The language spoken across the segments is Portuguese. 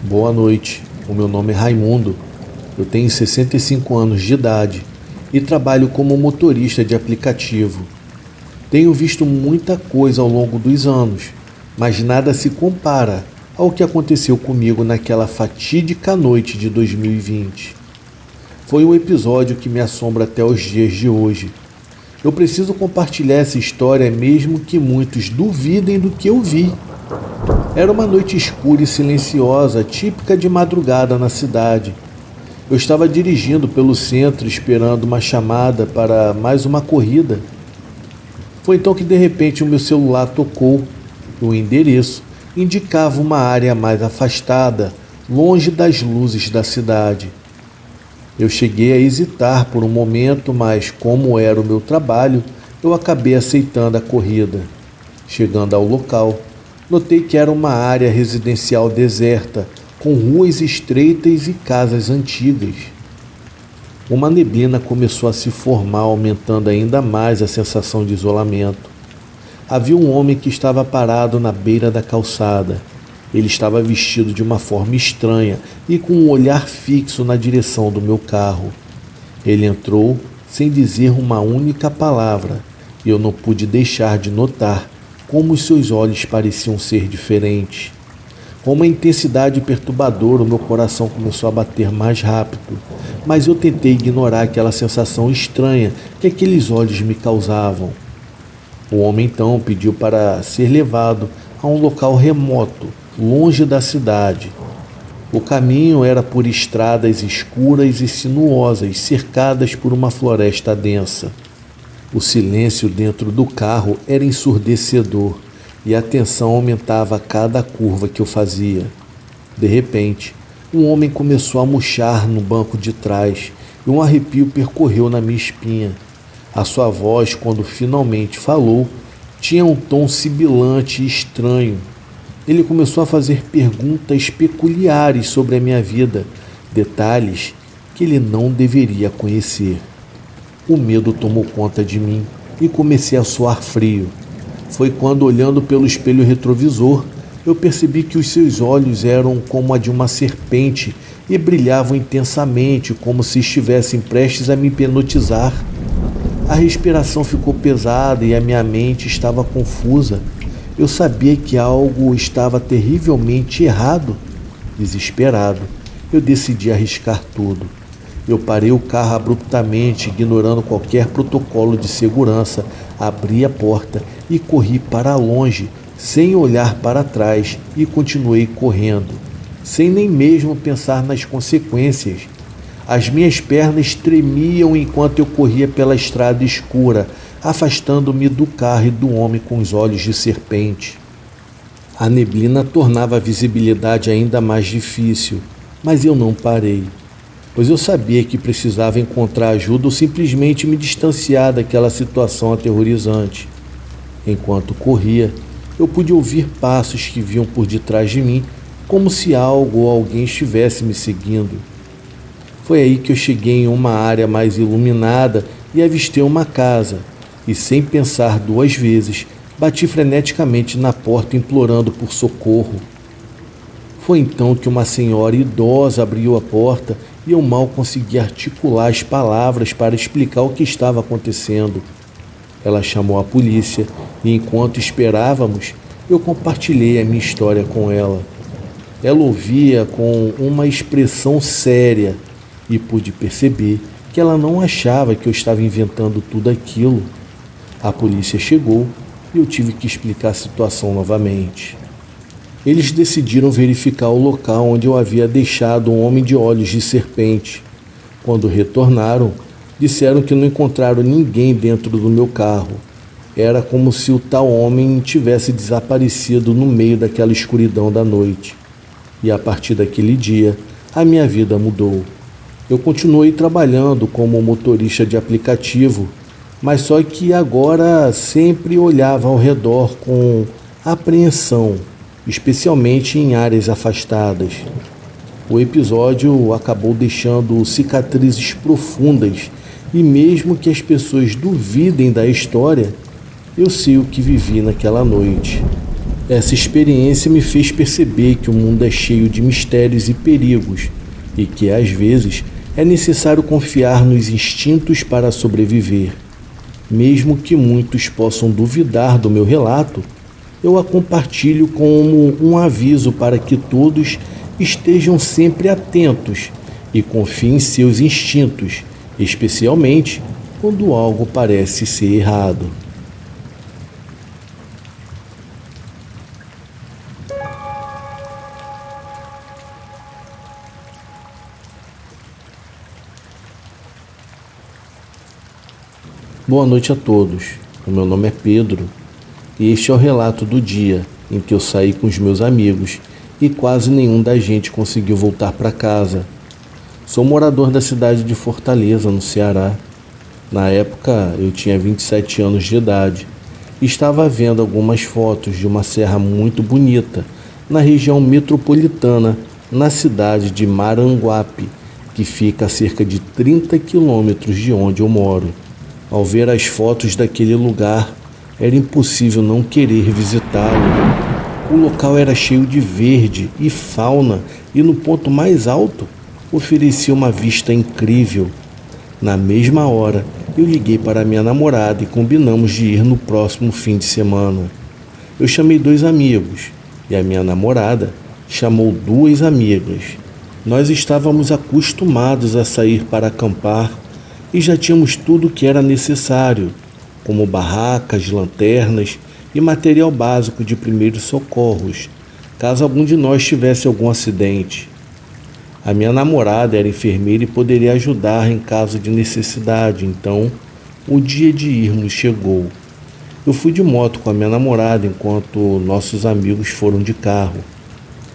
Boa noite, o meu nome é Raimundo, eu tenho 65 anos de idade e trabalho como motorista de aplicativo. Tenho visto muita coisa ao longo dos anos, mas nada se compara ao que aconteceu comigo naquela fatídica noite de 2020. Foi um episódio que me assombra até os dias de hoje. Eu preciso compartilhar essa história mesmo que muitos duvidem do que eu vi. Era uma noite escura e silenciosa, típica de madrugada na cidade. Eu estava dirigindo pelo centro esperando uma chamada para mais uma corrida. Foi então que de repente o meu celular tocou. O endereço indicava uma área mais afastada, longe das luzes da cidade. Eu cheguei a hesitar por um momento, mas como era o meu trabalho, eu acabei aceitando a corrida. Chegando ao local, notei que era uma área residencial deserta, com ruas estreitas e casas antigas. Uma neblina começou a se formar, aumentando ainda mais a sensação de isolamento. Havia um homem que estava parado na beira da calçada. Ele estava vestido de uma forma estranha e com um olhar fixo na direção do meu carro. Ele entrou sem dizer uma única palavra, e eu não pude deixar de notar como os seus olhos pareciam ser diferentes. Com uma intensidade perturbadora, o meu coração começou a bater mais rápido, mas eu tentei ignorar aquela sensação estranha que aqueles olhos me causavam. O homem então pediu para ser levado a um local remoto, longe da cidade. O caminho era por estradas escuras e sinuosas, cercadas por uma floresta densa. O silêncio dentro do carro era ensurdecedor e a tensão aumentava a cada curva que eu fazia. De repente, um homem começou a murchar no banco de trás e um arrepio percorreu na minha espinha. A sua voz, quando finalmente falou, tinha um tom sibilante e estranho. Ele começou a fazer perguntas peculiares sobre a minha vida, detalhes que ele não deveria conhecer. O medo tomou conta de mim e comecei a suar frio. Foi quando, olhando pelo espelho retrovisor, eu percebi que os seus olhos eram como a de uma serpente e brilhavam intensamente, como se estivessem prestes a me hipnotizar. A respiração ficou pesada e a minha mente estava confusa. Eu sabia que algo estava terrivelmente errado. Desesperado, eu decidi arriscar tudo. Eu parei o carro abruptamente, ignorando qualquer protocolo de segurança, abri a porta e corri para longe, sem olhar para trás, e continuei correndo, sem nem mesmo pensar nas consequências. As minhas pernas tremiam enquanto eu corria pela estrada escura, afastando-me do carro e do homem com os olhos de serpente. A neblina tornava a visibilidade ainda mais difícil, mas eu não parei, pois eu sabia que precisava encontrar ajuda ou simplesmente me distanciar daquela situação aterrorizante. Enquanto corria, eu pude ouvir passos que vinham por detrás de mim, como se algo ou alguém estivesse me seguindo. Foi aí que eu cheguei em uma área mais iluminada e avistei uma casa, e sem pensar duas vezes, bati freneticamente na porta implorando por socorro. Foi então que uma senhora idosa abriu a porta e eu mal consegui articular as palavras para explicar o que estava acontecendo. Ela chamou a polícia e, enquanto esperávamos, eu compartilhei a minha história com ela. Ela ouvia com uma expressão séria e pude perceber que ela não achava que eu estava inventando tudo aquilo. A polícia chegou e eu tive que explicar a situação novamente. Eles decidiram verificar o local onde eu havia deixado um homem de olhos de serpente. Quando retornaram, disseram que não encontraram ninguém dentro do meu carro. Era como se o tal homem tivesse desaparecido no meio daquela escuridão da noite. E a partir daquele dia, a minha vida mudou. Eu continuei trabalhando como motorista de aplicativo, mas só que agora sempre olhava ao redor com apreensão, especialmente em áreas afastadas. O episódio acabou deixando cicatrizes profundas e mesmo que as pessoas duvidem da história, eu sei o que vivi naquela noite. Essa experiência me fez perceber que o mundo é cheio de mistérios e perigos e que, às vezes, é necessário confiar nos instintos para sobreviver. Mesmo que muitos possam duvidar do meu relato, eu a compartilho como um aviso para que todos estejam sempre atentos e confiem em seus instintos, especialmente quando algo parece ser errado. Boa noite a todos. O meu nome é Pedro e este é o relato do dia em que eu saí com os meus amigos e quase nenhum da gente conseguiu voltar para casa. Sou morador da cidade de Fortaleza, no Ceará. Na época eu tinha 27 anos de idade e estava vendo algumas fotos de uma serra muito bonita na região metropolitana, na cidade de Maranguape, que fica a cerca de 30 quilômetros de onde eu moro. Ao ver as fotos daquele lugar, era impossível não querer visitá-lo. O local era cheio de verde e fauna e no ponto mais alto oferecia uma vista incrível. Na mesma hora, eu liguei para minha namorada e combinamos de ir no próximo fim de semana. Eu chamei 2 amigos e a minha namorada chamou 2 amigas. Nós estávamos acostumados a sair para acampar e já tínhamos tudo o que era necessário, como barracas, lanternas e material básico de primeiros socorros, caso algum de nós tivesse algum acidente. A minha namorada era enfermeira e poderia ajudar em caso de necessidade, então o dia de irmos chegou. Eu fui de moto com a minha namorada enquanto nossos amigos foram de carro.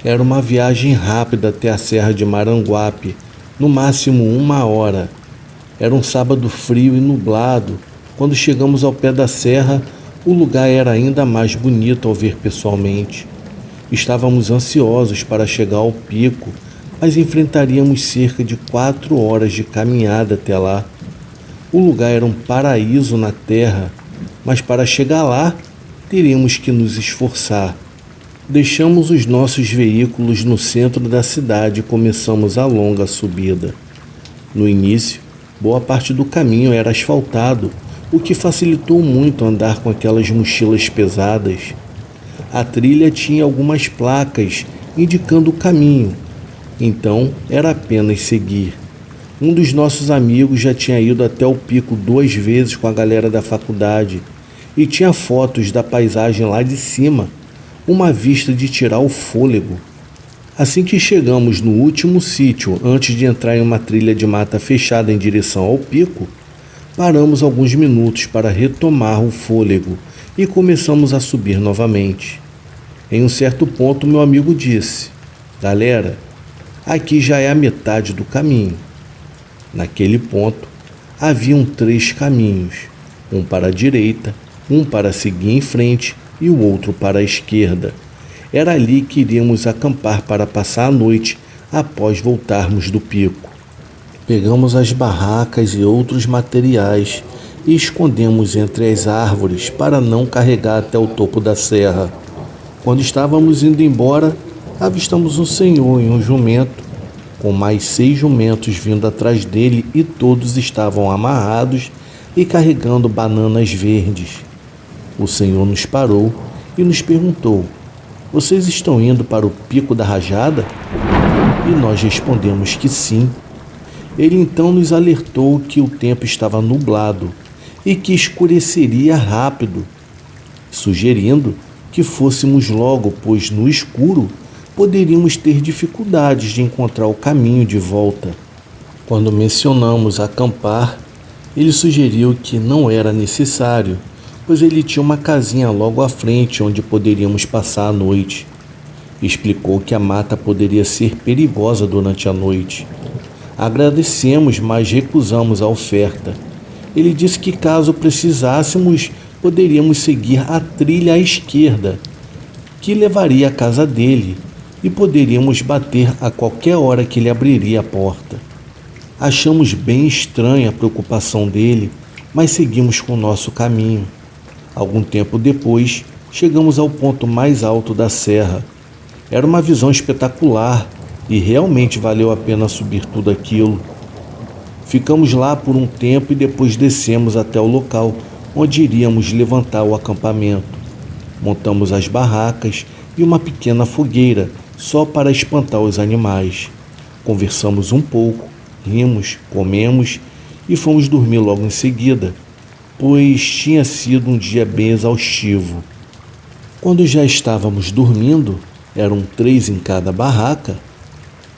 Era uma viagem rápida até a Serra de Maranguape, no máximo 1 hora. Era um sábado frio e nublado. Quando chegamos ao pé da serra, o lugar era ainda mais bonito ao ver pessoalmente. Estávamos ansiosos para chegar ao pico, mas enfrentaríamos cerca de 4 horas de caminhada até lá. O lugar era um paraíso na terra, mas para chegar lá, teríamos que nos esforçar. Deixamos os nossos veículos no centro da cidade e começamos a longa subida. No início, boa parte do caminho era asfaltado, o que facilitou muito andar com aquelas mochilas pesadas. A trilha tinha algumas placas indicando o caminho, então era apenas seguir. Um dos nossos amigos já tinha ido até o pico 2 vezes com a galera da faculdade e tinha fotos da paisagem lá de cima, uma vista de tirar o fôlego. Assim que chegamos no último sítio, antes de entrar em uma trilha de mata fechada em direção ao pico, paramos alguns minutos para retomar o fôlego e começamos a subir novamente. Em um certo ponto, meu amigo disse: "Galera, aqui já é a metade do caminho." Naquele ponto, haviam 3 caminhos, um para a direita, um para seguir em frente e o outro para a esquerda. Era ali que iríamos acampar para passar a noite após voltarmos do pico. Pegamos as barracas e outros materiais e escondemos entre as árvores para não carregar até o topo da serra. Quando estávamos indo embora, avistamos um senhor em um jumento, com mais 6 jumentos vindo atrás dele e todos estavam amarrados e carregando bananas verdes. O senhor nos parou e nos perguntou: "Vocês estão indo para o Pico da Rajada?" E nós respondemos que sim. Ele então nos alertou que o tempo estava nublado e que escureceria rápido, sugerindo que fôssemos logo, pois no escuro poderíamos ter dificuldades de encontrar o caminho de volta. Quando mencionamos acampar, ele sugeriu que não era necessário, pois ele tinha uma casinha logo à frente onde poderíamos passar a noite. Explicou que a mata poderia ser perigosa durante a noite. Agradecemos, mas recusamos a oferta. Ele disse que caso precisássemos, poderíamos seguir a trilha à esquerda, que levaria à casa dele, e poderíamos bater a qualquer hora que ele abriria a porta. Achamos bem estranha a preocupação dele, mas seguimos com o nosso caminho. Algum tempo depois, Chegamos ao ponto mais alto da serra. Era uma visão espetacular e realmente valeu a pena subir tudo aquilo. Ficamos lá por um tempo e depois descemos até o local onde iríamos levantar o acampamento. Montamos as barracas e uma pequena fogueira só para espantar os animais. Conversamos um pouco, rimos, comemos e fomos dormir logo em seguida, pois tinha sido um dia bem exaustivo. Quando já estávamos dormindo, eram 3 em cada barraca,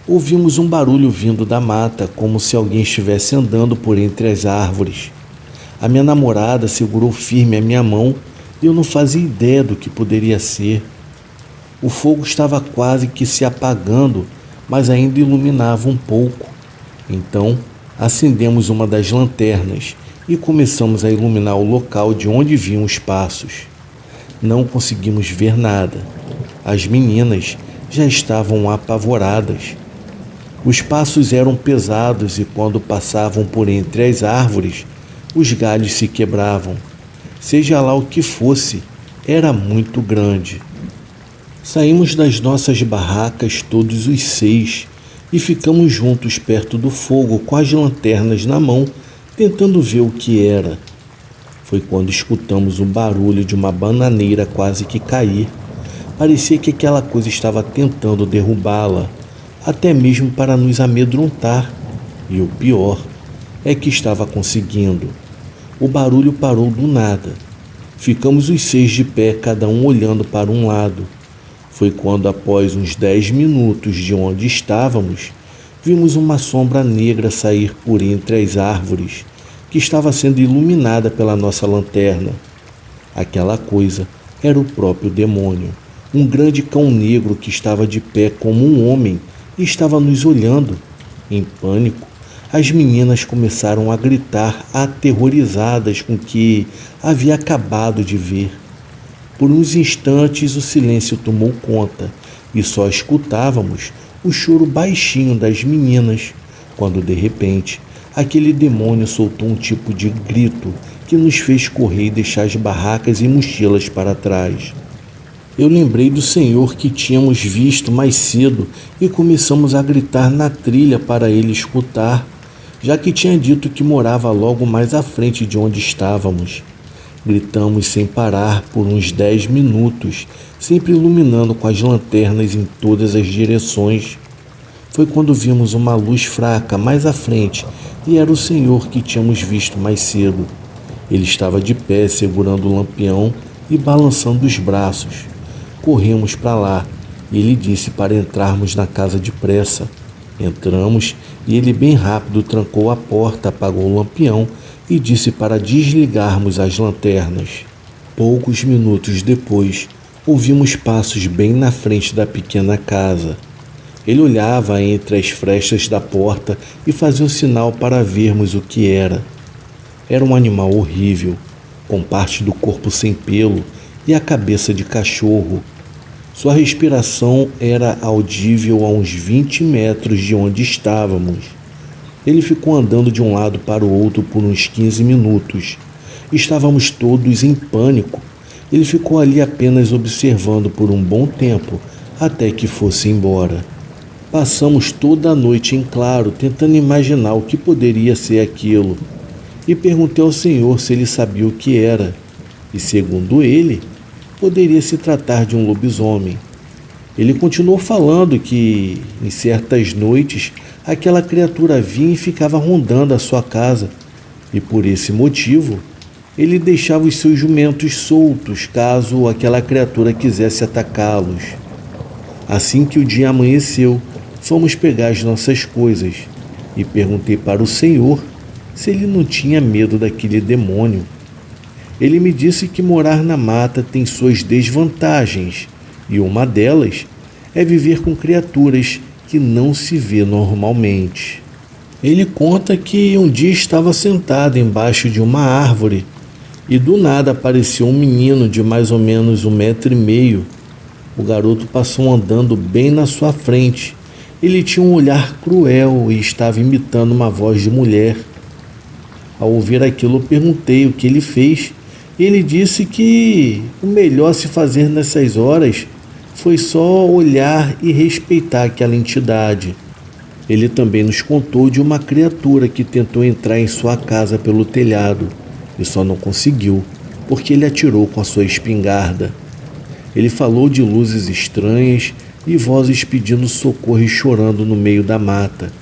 ouvimos um barulho vindo da mata, como se alguém estivesse andando por entre as árvores. A minha namorada segurou firme a minha mão e eu não fazia ideia do que poderia ser. O fogo estava quase que se apagando, mas ainda iluminava um pouco. Então, acendemos uma das lanternas e começamos a iluminar o local de onde vinham os passos. Não conseguimos ver nada. As meninas já estavam apavoradas. Os passos eram pesados e quando passavam por entre as árvores, os galhos se quebravam. Seja lá o que fosse, era muito grande. Saímos das nossas barracas todos os 6 e ficamos juntos perto do fogo com as lanternas na mão, tentando ver o que era. Foi quando escutamos o barulho de uma bananeira quase que cair. Parecia que aquela coisa estava tentando derrubá-la, até mesmo para nos amedrontar. E o pior é que estava conseguindo. O barulho parou do nada. Ficamos os 6 de pé, cada um olhando para um lado. Foi quando, após uns 10 minutos de onde estávamos, vimos uma sombra negra sair por entre as árvores, que estava sendo iluminada pela nossa lanterna. Aquela coisa era o próprio demônio, um grande cão negro que estava de pé como um homem e estava nos olhando. Em pânico, as meninas começaram a gritar, aterrorizadas com o que havia acabado de ver. Por uns instantes o silêncio tomou conta e só escutávamos o choro baixinho das meninas, quando de repente aquele demônio soltou um tipo de grito que nos fez correr e deixar as barracas e mochilas para trás. Eu lembrei do senhor que tínhamos visto mais cedo e começamos a gritar na trilha para ele escutar, já que tinha dito que morava logo mais à frente de onde estávamos. Gritamos sem parar por uns 10 minutos, sempre iluminando com as lanternas em todas as direções. Foi quando vimos uma luz fraca mais à frente e era o senhor que tínhamos visto mais cedo. Ele estava de pé, segurando o lampião e balançando os braços. Corremos para lá e ele disse para entrarmos na casa depressa. Entramos e ele bem rápido trancou a porta, apagou o lampião e disse para desligarmos as lanternas. Poucos minutos depois, ouvimos passos bem na frente da pequena casa. Ele olhava entre as frestas da porta e fazia um sinal para vermos o que era. Era um animal horrível, com parte do corpo sem pelo e a cabeça de cachorro. Sua respiração era audível a uns 20 metros de onde estávamos. Ele ficou andando de um lado para o outro por uns 15 minutos. Estávamos todos em pânico. Ele ficou ali apenas observando por um bom tempo, até que fosse embora. Passamos toda a noite em claro, tentando imaginar o que poderia ser aquilo. E perguntei ao senhor se ele sabia o que era. E segundo ele, poderia se tratar de um lobisomem. Ele continuou falando que, em certas noites, aquela criatura vinha e ficava rondando a sua casa, e por esse motivo, ele deixava os seus jumentos soltos caso aquela criatura quisesse atacá-los. Assim que o dia amanheceu, fomos pegar as nossas coisas, e perguntei para o senhor se ele não tinha medo daquele demônio. Ele me disse que morar na mata tem suas desvantagens, e uma delas é viver com criaturas que não se vê normalmente. Ele conta que um dia estava sentado embaixo de uma árvore e do nada apareceu um menino de mais ou menos 1,5 metros. O garoto passou andando bem na sua frente. Ele tinha um olhar cruel e estava imitando uma voz de mulher. Ao ouvir aquilo, eu perguntei o que ele fez Ele disse que o melhor a se fazer nessas horas foi só olhar e respeitar aquela entidade. Ele também nos contou de uma criatura que tentou entrar em sua casa pelo telhado e só não conseguiu, porque ele atirou com a sua espingarda. Ele falou de luzes estranhas e vozes pedindo socorro e chorando no meio da mata.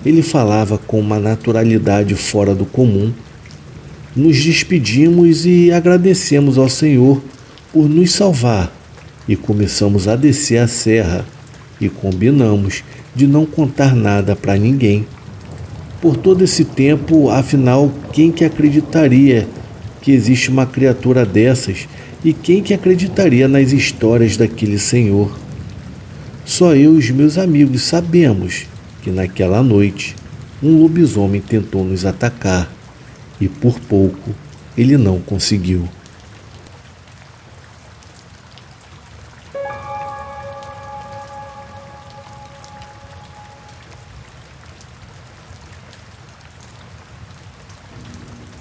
Ele falava com uma naturalidade fora do comum. Nos despedimos e agradecemos ao Senhor por nos salvar e começamos a descer a serra e combinamos de não contar nada para ninguém. Por todo esse tempo, afinal, quem que acreditaria que existe uma criatura dessas e quem que acreditaria nas histórias daquele senhor? Só eu e os meus amigos sabemos que naquela noite um lobisomem tentou nos atacar e por pouco ele não conseguiu.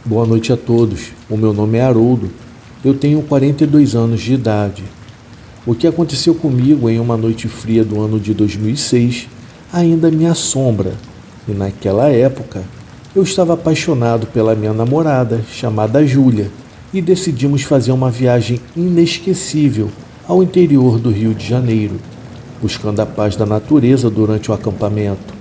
Boa noite a todos. O meu nome é Haroldo. Eu tenho 42 anos de idade. O que aconteceu comigo em uma noite fria do ano de 2006 ainda me assombra. E naquela época, eu estava apaixonado pela minha namorada, chamada Júlia, e decidimos fazer uma viagem inesquecível ao interior do Rio de Janeiro, buscando a paz da natureza durante o acampamento.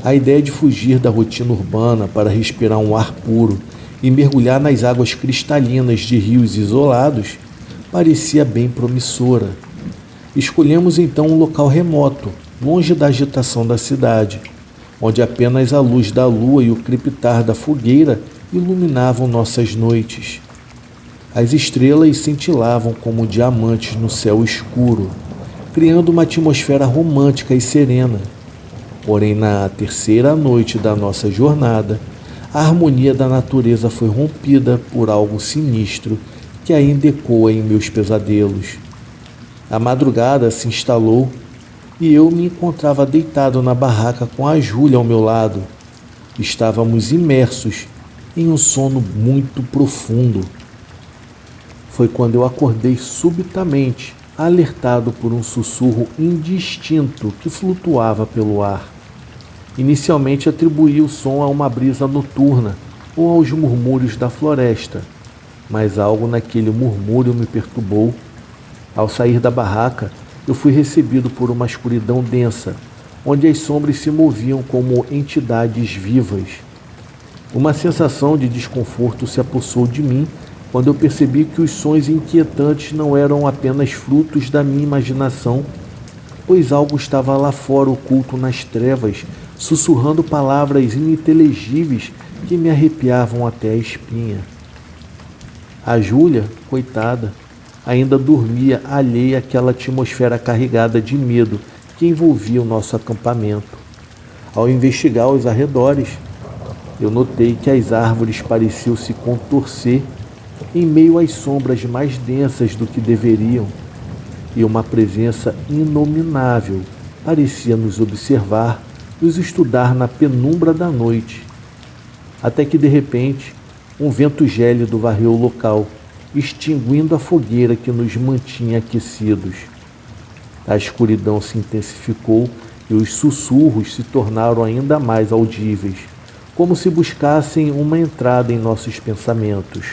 A ideia de fugir da rotina urbana para respirar um ar puro e mergulhar nas águas cristalinas de rios isolados parecia bem promissora. Escolhemos então um local remoto, longe da agitação da cidade, onde apenas a luz da lua e o crepitar da fogueira iluminavam nossas noites. As estrelas cintilavam como diamantes no céu escuro, criando uma atmosfera romântica e serena. Porém, na terceira noite da nossa jornada, a harmonia da natureza foi rompida por algo sinistro que ainda ecoa em meus pesadelos. A madrugada se instalou e eu me encontrava deitado na barraca com a Júlia ao meu lado. Estávamos imersos em um sono muito profundo. Foi quando eu acordei subitamente, alertado por um sussurro indistinto que flutuava pelo ar. Inicialmente atribuí o som a uma brisa noturna ou aos murmúrios da floresta, mas algo naquele murmúrio me perturbou. Ao sair da barraca, eu fui recebido por uma escuridão densa, onde as sombras se moviam como entidades vivas. Uma sensação de desconforto se apossou de mim quando eu percebi que os sons inquietantes não eram apenas frutos da minha imaginação, pois algo estava lá fora oculto nas trevas, sussurrando palavras ininteligíveis que me arrepiavam até a espinha. A Júlia, coitada, ainda dormia alheia àquela atmosfera carregada de medo que envolvia o nosso acampamento. Ao investigar os arredores, eu notei que as árvores pareciam se contorcer em meio às sombras mais densas do que deveriam, e uma presença inominável parecia nos observar, nos estudar na penumbra da noite. Até que, de repente, um vento gélido varreu o local, extinguindo a fogueira que nos mantinha aquecidos. A escuridão se intensificou e os sussurros se tornaram ainda mais audíveis, como se buscassem uma entrada em nossos pensamentos.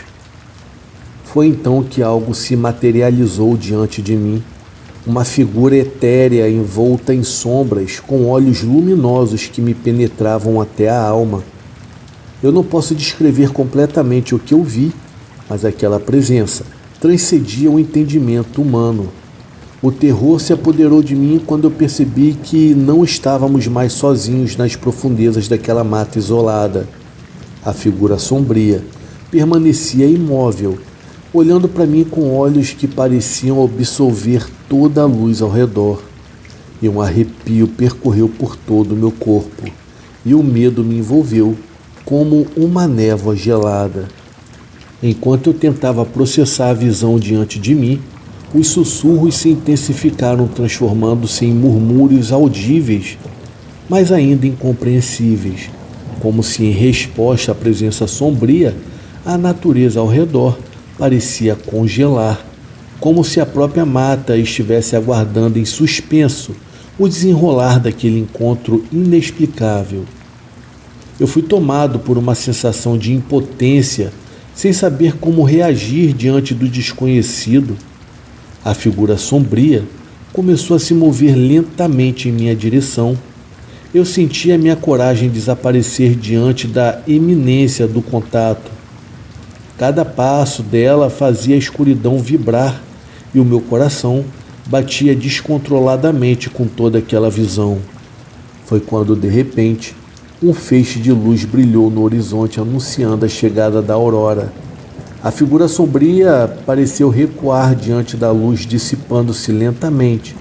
Foi então que algo se materializou diante de mim, uma figura etérea envolta em sombras, com olhos luminosos que me penetravam até a alma. Eu não posso descrever completamente o que eu vi, mas aquela presença transcendia o entendimento humano. O terror se apoderou de mim quando eu percebi que não estávamos mais sozinhos nas profundezas daquela mata isolada. A figura sombria permanecia imóvel, olhando para mim com olhos que pareciam absolver toda a luz ao redor. E um arrepio percorreu por todo o meu corpo, e o medo me envolveu como uma névoa gelada. Enquanto eu tentava processar a visão diante de mim, os sussurros se intensificaram, transformando-se em murmúrios audíveis, mas ainda incompreensíveis, como se em resposta à presença sombria, a natureza ao redor parecia congelar, como se a própria mata estivesse aguardando em suspenso o desenrolar daquele encontro inexplicável. Eu fui tomado por uma sensação de impotência, sem saber como reagir diante do desconhecido. A figura sombria começou a se mover lentamente em minha direção. Eu senti a minha coragem desaparecer diante da iminência do contato. Cada passo dela fazia a escuridão vibrar e o meu coração batia descontroladamente com toda aquela visão. Foi quando, de repente, um feixe de luz brilhou no horizonte anunciando a chegada da aurora. A figura sombria pareceu recuar diante da luz dissipando-se lentamente,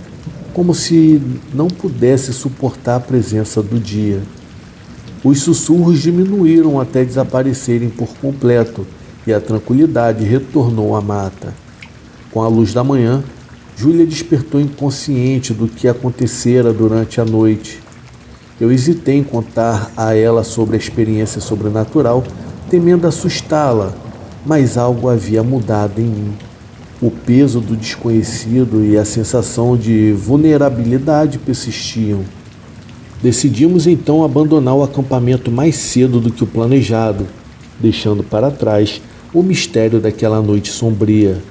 como se não pudesse suportar a presença do dia. Os sussurros diminuíram até desaparecerem por completo e a tranquilidade retornou à mata. Com a luz da manhã, Júlia despertou inconsciente do que acontecera durante a noite. Eu hesitei em contar a ela sobre a experiência sobrenatural, temendo assustá-la, mas algo havia mudado em mim. O peso do desconhecido e a sensação de vulnerabilidade persistiam. Decidimos então abandonar o acampamento mais cedo do que o planejado, deixando para trás o mistério daquela noite sombria.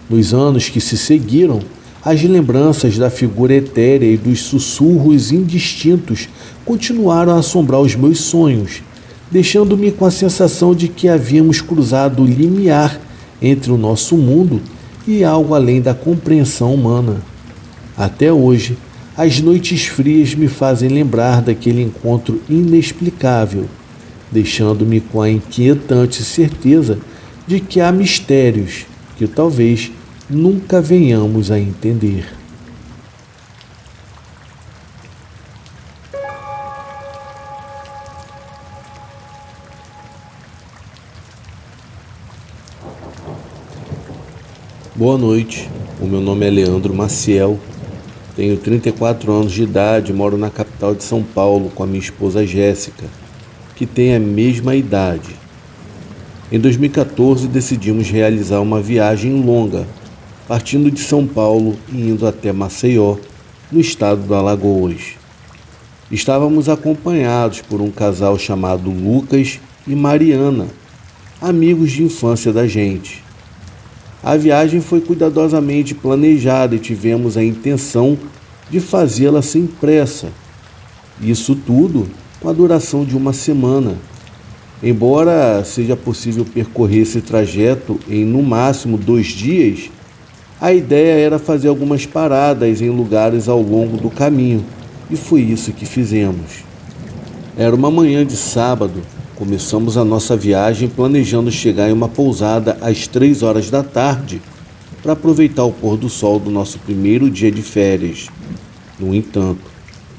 Nos anos que se seguiram, as lembranças da figura etérea e dos sussurros indistintos continuaram a assombrar os meus sonhos, deixando-me com a sensação de que havíamos cruzado o limiar entre o nosso mundo e algo além da compreensão humana. Até hoje, as noites frias me fazem lembrar daquele encontro inexplicável, deixando-me com a inquietante certeza de que há mistérios que talvez nunca venhamos a entender. Boa noite, o meu nome é Leandro Maciel, tenho 34 anos de idade e moro na capital de São Paulo com a minha esposa Jéssica, que tem a mesma idade. Em 2014 decidimos realizar uma viagem longa, partindo de São Paulo e indo até Maceió, no estado do Alagoas. Estávamos acompanhados por um casal chamado Lucas e Mariana, amigos de infância da gente. A viagem foi cuidadosamente planejada e tivemos a intenção de fazê-la sem pressa. Isso tudo com a duração de uma semana. Embora seja possível percorrer esse trajeto em no máximo 2 dias, a ideia era fazer algumas paradas em lugares ao longo do caminho, e foi isso que fizemos. Era uma manhã de sábado, começamos a nossa viagem planejando chegar em uma pousada às 3 horas da tarde para aproveitar o pôr do sol do nosso primeiro dia de férias. No entanto,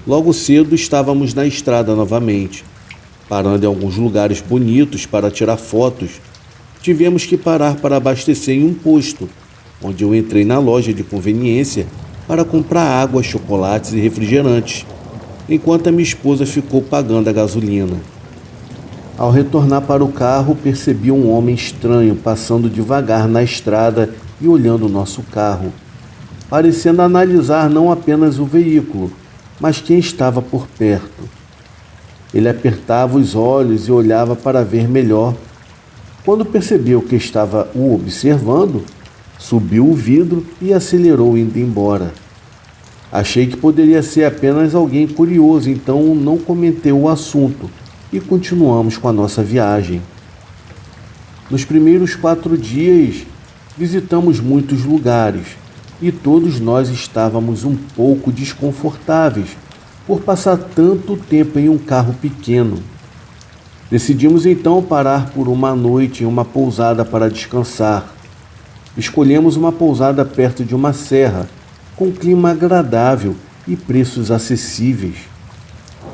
logo cedo estávamos na estrada novamente, parando em alguns lugares bonitos para tirar fotos. Tivemos que parar para abastecer em um posto, onde eu entrei na loja de conveniência para comprar água, chocolates e refrigerantes, enquanto a minha esposa ficou pagando a gasolina. Ao retornar para o carro, percebi um homem estranho passando devagar na estrada e olhando o nosso carro, parecendo analisar não apenas o veículo, mas quem estava por perto. Ele apertava os olhos e olhava para ver melhor. Quando percebeu que estava o observando, subiu o vidro e acelerou indo embora. Achei que poderia ser apenas alguém curioso, então não comentei o assunto e continuamos com a nossa viagem. Nos primeiros 4 dias, visitamos muitos lugares e todos nós estávamos um pouco desconfortáveis por passar tanto tempo em um carro pequeno. Decidimos então parar por uma noite em uma pousada para descansar. Escolhemos uma pousada perto de uma serra, com clima agradável e preços acessíveis.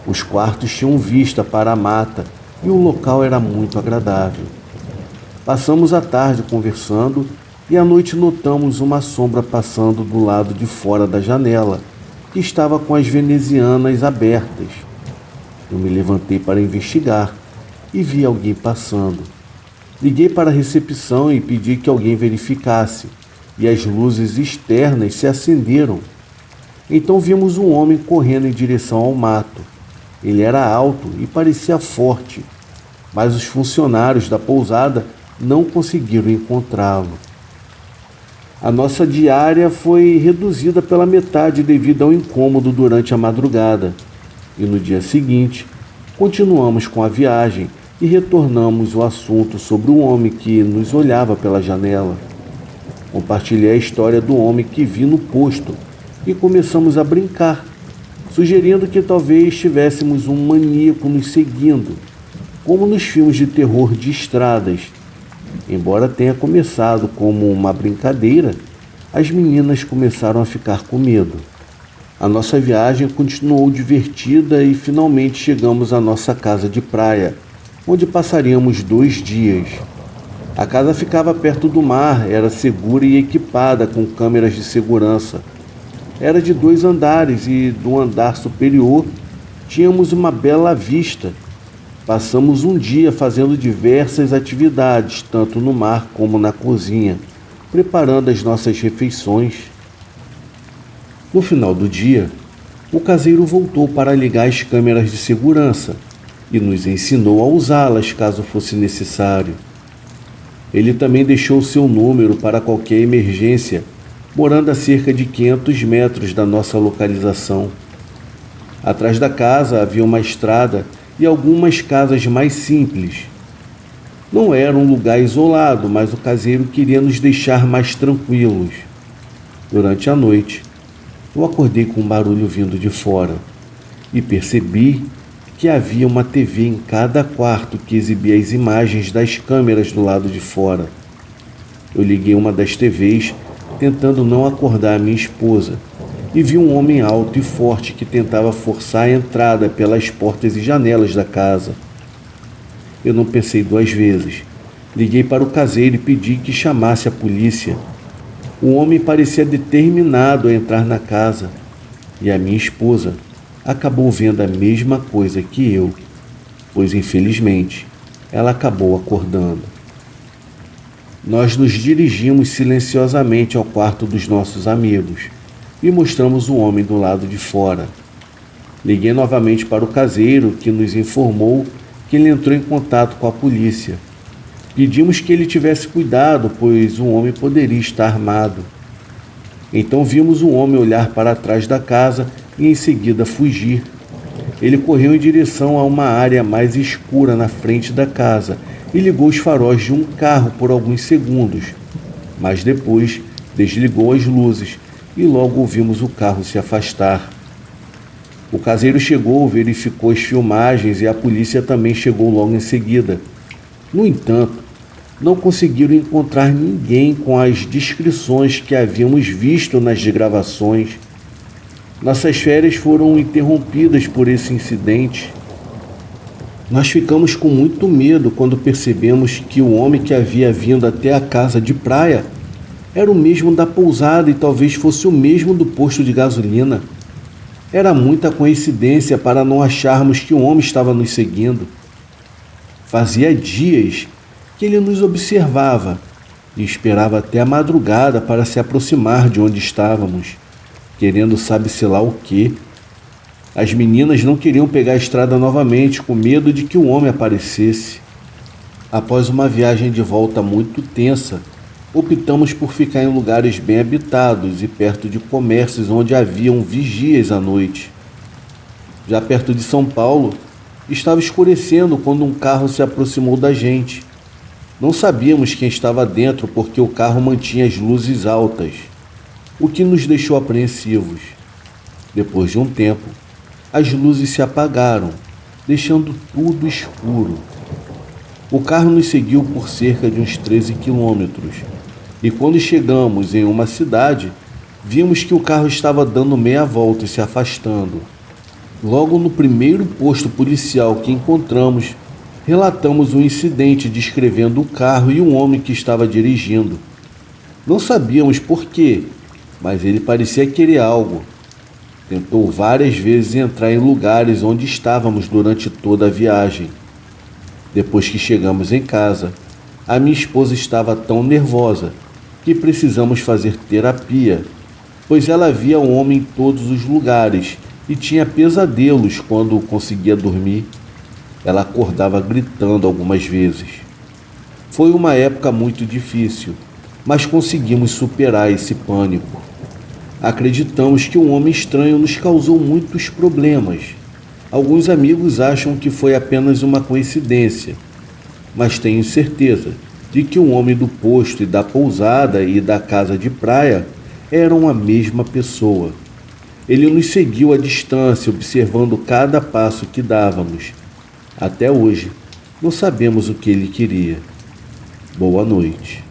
Os quartos tinham vista para a mata e o local era muito agradável. Passamos a tarde conversando e à noite notamos uma sombra passando do lado de fora da janela, que estava com as venezianas abertas. Eu me levantei para investigar e vi alguém passando. Liguei para a recepção e pedi que alguém verificasse, e as luzes externas se acenderam. Então vimos um homem correndo em direção ao mato. Ele era alto e parecia forte, mas os funcionários da pousada não conseguiram encontrá-lo. A nossa diária foi reduzida pela metade devido ao incômodo durante a madrugada. E no dia seguinte, continuamos com a viagem e retornamos o assunto sobre o homem que nos olhava pela janela. Compartilhei a história do homem que vi no posto e começamos a brincar, sugerindo que talvez tivéssemos um maníaco nos seguindo, como nos filmes de terror de estradas. Embora tenha começado como uma brincadeira, as meninas começaram a ficar com medo. A nossa viagem continuou divertida e finalmente chegamos à nossa casa de praia, onde passaríamos 2 dias. A casa ficava perto do mar, era segura e equipada com câmeras de segurança. Era de 2 andares e do andar superior tínhamos uma bela vista. Passamos um dia fazendo diversas atividades, tanto no mar como na cozinha, preparando as nossas refeições. No final do dia, o caseiro voltou para ligar as câmeras de segurança e nos ensinou a usá-las caso fosse necessário. Ele também deixou seu número para qualquer emergência, morando a cerca de 500 metros da nossa localização. Atrás da casa havia uma estrada e algumas casas mais simples. Não era um lugar isolado, mas o caseiro queria nos deixar mais tranquilos. Durante a noite, eu acordei com um barulho vindo de fora e percebi que havia uma TV em cada quarto que exibia as imagens das câmeras do lado de fora. Eu liguei uma das TVs, tentando não acordar a minha esposa, e vi um homem alto e forte que tentava forçar a entrada pelas portas e janelas da casa. Eu não pensei 2 vezes. Liguei para o caseiro e pedi que chamasse a polícia. O homem parecia determinado a entrar na casa, e a minha esposa acabou vendo a mesma coisa que eu, pois infelizmente ela acabou acordando. Nós nos dirigimos silenciosamente ao quarto dos nossos amigos e mostramos o homem do lado de fora. Liguei novamente para o caseiro, que nos informou que ele entrou em contato com a polícia. Pedimos que ele tivesse cuidado, pois o homem poderia estar armado. Então vimos o homem olhar para trás da casa e em seguida fugir. Ele correu em direção a uma área mais escura na frente da casa e ligou os faróis de um carro por alguns segundos, mas depois desligou as luzes e logo ouvimos o carro se afastar. O caseiro chegou, verificou as filmagens e a polícia também chegou logo em seguida. No entanto, não conseguiram encontrar ninguém com as descrições que havíamos visto nas gravações. Nossas férias foram interrompidas por esse incidente. Nós ficamos com muito medo quando percebemos que o homem que havia vindo até a casa de praia era o mesmo da pousada e talvez fosse o mesmo do posto de gasolina. Era muita coincidência para não acharmos que o homem estava nos seguindo. Fazia dias que ele nos observava e esperava até a madrugada para se aproximar de onde estávamos, querendo sabe-se lá o quê. As meninas não queriam pegar a estrada novamente, com medo de que o homem aparecesse. Após uma viagem de volta muito tensa, optamos por ficar em lugares bem habitados e perto de comércios onde haviam vigias à noite. Já perto de São Paulo, estava escurecendo quando um carro se aproximou da gente. Não sabíamos quem estava dentro porque o carro mantinha as luzes altas, o que nos deixou apreensivos. Depois de um tempo, as luzes se apagaram, deixando tudo escuro. O carro nos seguiu por cerca de uns 13 quilômetros, e quando chegamos em uma cidade, vimos que o carro estava dando meia volta e se afastando. Logo no primeiro posto policial que encontramos, relatamos o incidente descrevendo o carro e um homem que estava dirigindo. Não sabíamos por quê, mas ele parecia querer algo. Tentou várias vezes entrar em lugares onde estávamos durante toda a viagem. Depois que chegamos em casa, A minha esposa estava tão nervosa que precisamos fazer terapia, pois ela via o homem em todos os lugares e tinha pesadelos quando conseguia dormir. Ela acordava gritando algumas vezes. Foi uma época muito difícil, mas conseguimos superar esse pânico. Acreditamos que um homem estranho nos causou muitos problemas. Alguns amigos acham que foi apenas uma coincidência, mas tenho certeza de que o homem do posto e da pousada e da casa de praia eram a mesma pessoa. Ele nos seguiu à distância, observando cada passo que dávamos. Até hoje, não sabemos o que ele queria. Boa noite.